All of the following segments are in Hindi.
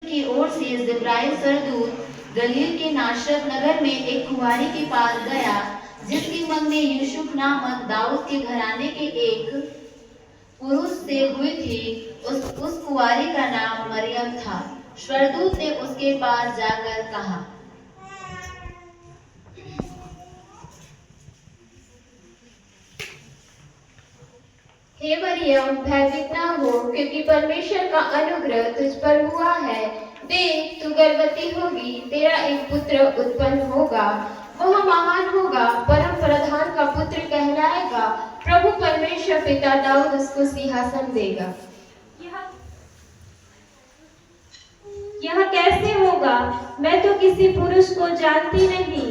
की ओर से जिब्राइल सरदूत गलील के नासरत नगर में एक कुंवारी के पास गया जिसकी मंगनी यूसुफ नामक दाऊद के घराने के एक पुरुष से हुई थी। उस कुंवारी का नाम मरियम था। स्वर्गदूत ने उसके पास जाकर कहा, हे मरियम, भयभीत न हो, क्योंकि परमेश्वर का अनुग्रह तुझ पर हुआ है। देख, तू गर्भवती होगी, तेरा एक पुत्र उत्पन्न होगा। वह महान होगा, परम प्रधान का पुत्र कहलाएगा। प्रभु परमेश्वर पिता दाऊद उसको सिंहासन देगा। यह कैसे होगा? मैं तो किसी पुरुष को जानती नहीं।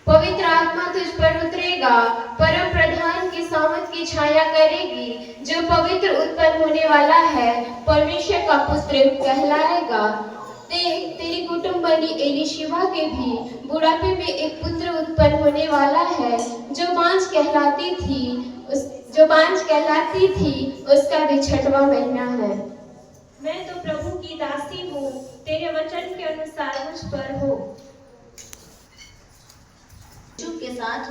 पवित्र आत्मा तुझ पर उतरेगा, परम प्रधान की सामर्थ की छाया करेगी। जो पवित्र उत्पन्न होने वाला है परमेश्वर का पुत्र कहलाएगा। देख, तेरी कुटुंबनी एलीशिबा के भी बुढ़ापे में एक पुत्र उत्पन्न होने वाला है। जो बांझ कहलाती थी उसका भी 6वां महीना है। मैं तो प्रभु की दासी हूँ, तेरे वचन के अनुसार मुझ पर हो। यूसुफ के साथ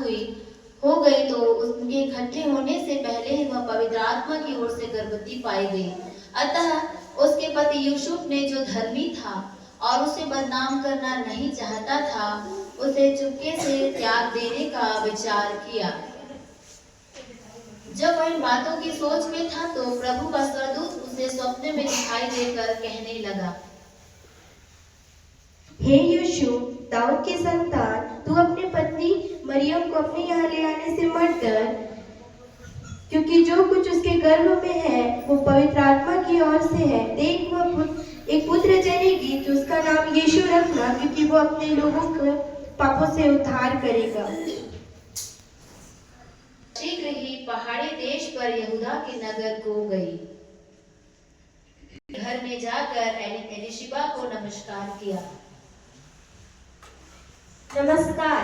हो गई तो उनके इकट्ठे होने से पहले ही वह पवित्र आत्मा की ओर से गर्भवती पाई गई। अतः उसके पति यूसुफ ने, जो धर्मी था और उसे बदनाम करना नहीं चाहता था, उसे चुपके से त्याग देने का विचार किया। जब वह इन बातों की सोच में था तो प्रभु का स्वर्गदूत उसे स्वप्न में दिखाई देकर कहने लगा, हे यूसुफ, दाऊद की संतान, तू अपनी पत्नी मरियम को अपने यहाँ ले आने से मत डर, क्योंकि जो कुछ उसके गर्भ में है वो पवित्र आत्मा की ओर से है। देख, वह एक पुत्र जनेगी, तो उसका नाम यीशु रखना, क्योंकि वो अपने लोगों को पापों से उद्धार करेगा। शीघ्र ही पहाड़ी देश पर यहूदा के नगर को गई। घर में जाकर एलीशिबा को नमस्कार किया। नमस्कार।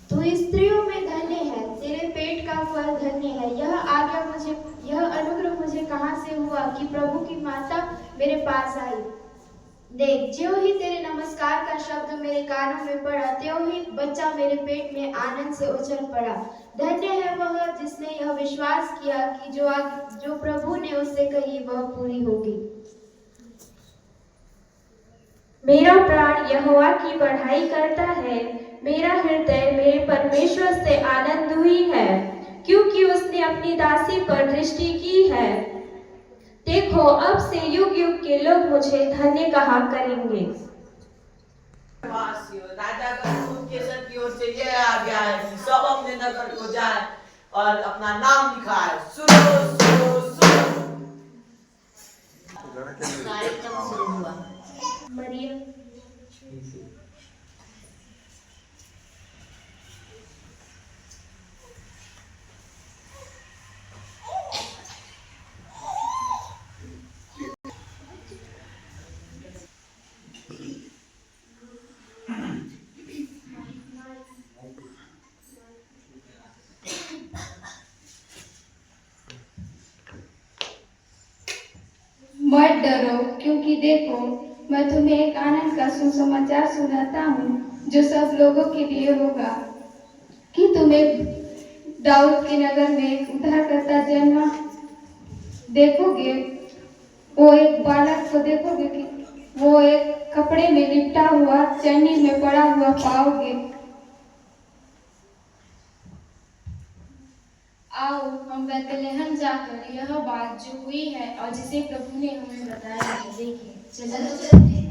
तू स्त्रियों में धन्य है, तेरे पेट का फल धन्य है। यह अनुग्रह मुझे कहां से हुआ कि प्रभु की माता मेरे पास आई। देख, ज्यों ही तेरे नमस्कार का शब्द मेरे कानों में पड़ा, त्यों ही बच्चा मेरे पेट में आनंद से उछल पड़ा। धन्य है वह जिसने यह विश्वास किया कि जो प्रभु ने उससे कही वह पूरी होगी। मेरा प्राण यहोवा की बढ़ाई करता है, मेरा हृदय मेरे परमेश्वर से आनंद हुई है, क्योंकि उसने अपनी दासी पर दृष्टि की है। देखो, अब से युग युग के लोग मुझे धन्य कहा करेंगे। राजा का दूत केसर की ओर से यह आ गया है कि सब अपने नगर को जाए और अपना नाम लिखाए। सुनो सुनो सुनो। कार्यक्रम शुरू हुआ। मरियम, मत डरो, क्योंकि देखो, मैं तुम्हें एक आनंद का सुसमाचार सुनाता हूँ जो सब लोगों के लिए होगा कि तुम्हें दाऊद के नगर में एक उद्धारकर्ता जन्म देखोगे। वो एक बालक को देखोगे कि वो एक कपड़े में लिपटा हुआ चन्नी में पड़ा हुआ पाओगे। आओ हम बैतलहम जाकर यह बात जो हुई है और जिसे प्रभु ने हमें बताया है देखें। चलो चलते हैं।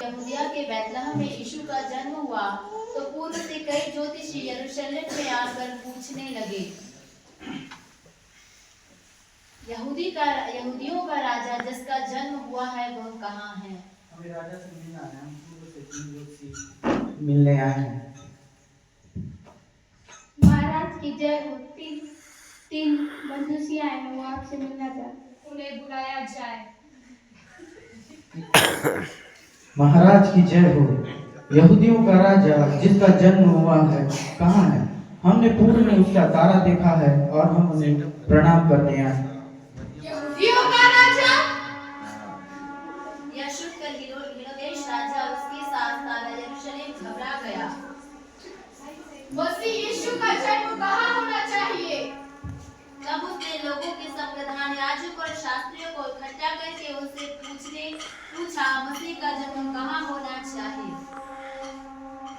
यहूदिया के बैतलहम में यीशु का जन्म हुआ तो पूर्व से कई ज्योतिषी यरूशलेम में आकर पूछने लगे, यहूदियों का राजा जिसका जन्म हुआ है वह कहाँ है? हमें राजा से मिलना है। हम पूर्व से 3 ज्योतिषी मिलने आए हैं। महाराज की जय हो। तीन बंधुसी आए हैं, वो आपसे मिलना चाहते, उन्हें बुलाया जाए। महाराज की जय हो। यहूदियों का राजा जिसका जन्म हुआ है कहाँ है? हमने पूर्व में उसका तारा देखा है और हम उन्हें प्रणाम करने आए। यहूदियों का राजा। यह सुनकर हेरोदेस राजा और उसके साथ सारा यरूशलेम घबरा गया। मसीह यीशु का जन्म कहाँ होना चाहिए? तब उसने लोगों के सब प्रधान याजक और शास्त्रियों को इकट्ठा करके उससे पूछा मसीह का जन्म कहाँ होना चाहिए।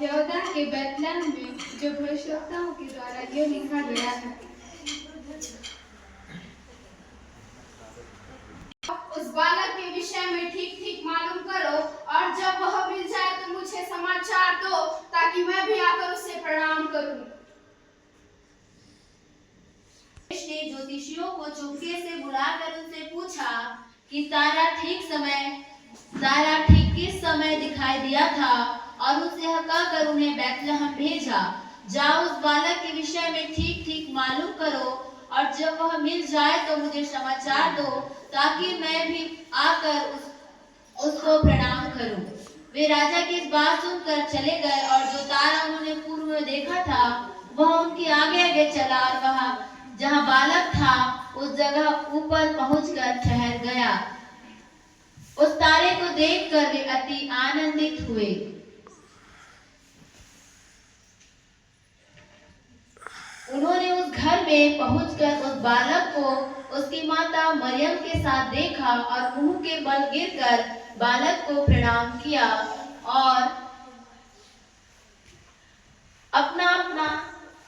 यहूदा के बैतलहम में, जो भविष्यवक्ताओं के द्वारा यो लिखा गया है। उस बालक के विषय में ठीक ठीक मालूम करो और जब वह मिल जाए तो मुझे समाचार दो ताकि मैं भी आकर उससे प्रणाम करूं। ने ज्योतिषियों को चुपके से बुलाकर उनसे पूछा कि तारा ठीक किस समय दिखाई दिया था और उसे कहकर उन्हें बैतलहम भेजा। जाओ उस बालक के विषय में ठीक ठीक मालूम करो और जब वह मिल जाए तो मुझे समाचार दो ताकि मैं भी आकर उसको प्रणाम करूं। वे राजा की इस बात सुनकर चले गए और जो तारा उन्होंने पूर्व में देखा था वह उनके आगे आगे चला और वहां जहां बालक था उस जगह ऊपर पहुंचकर ठहर गया। उस तारे को देखकर वे अति आनंदित हुए। उन्होंने उस घर में पहुंचकर उस बालक को उसकी माता मरियम के साथ देखा और मुंह के बल गिरकर बालक को प्रणाम किया और अपना अपना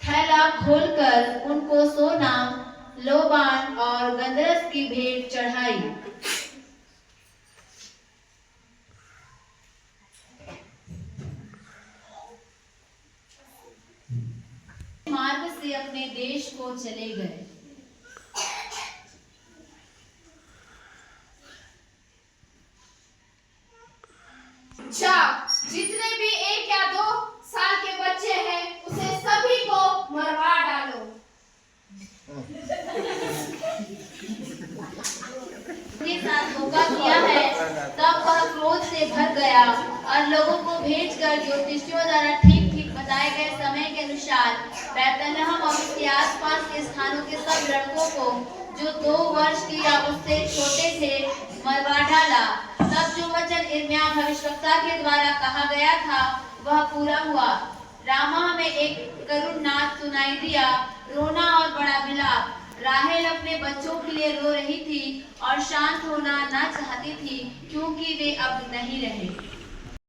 थैला खोलकर उनको सोना, लोबान और गंधरस की भेंट चढ़ाई। मार्ग से अपने देश को चले गए। जितने भी 1 या 2 साल के बच्चे हैं उसे सभी को मरवा डालो। के साथ धोखा किया है। तब वह क्रोध से भर गया और लोगों को भेजकर ज्योतिषियों द्वारा ठीक ठीक बताए गए समय के अनुसार बैतलहम और उसके आसपास के स्थानों के सब लड़कों को जो 2 वर्ष की या उससे छोटे थे मरवा डाला। तब जो वचन यिर्मयाह भविष्यवक्ता के द्वारा कहा गया था वह पूरा हुआ। रामाह में एक करुण नाद सुनाई दिया, रोना और बड़ा विलाप। राहेल अपने बच्चों के लिए रो रही थी और शांत होना ना चाहती थी क्योंकि वे अब नहीं रहे।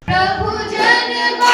प्रभु जन्मा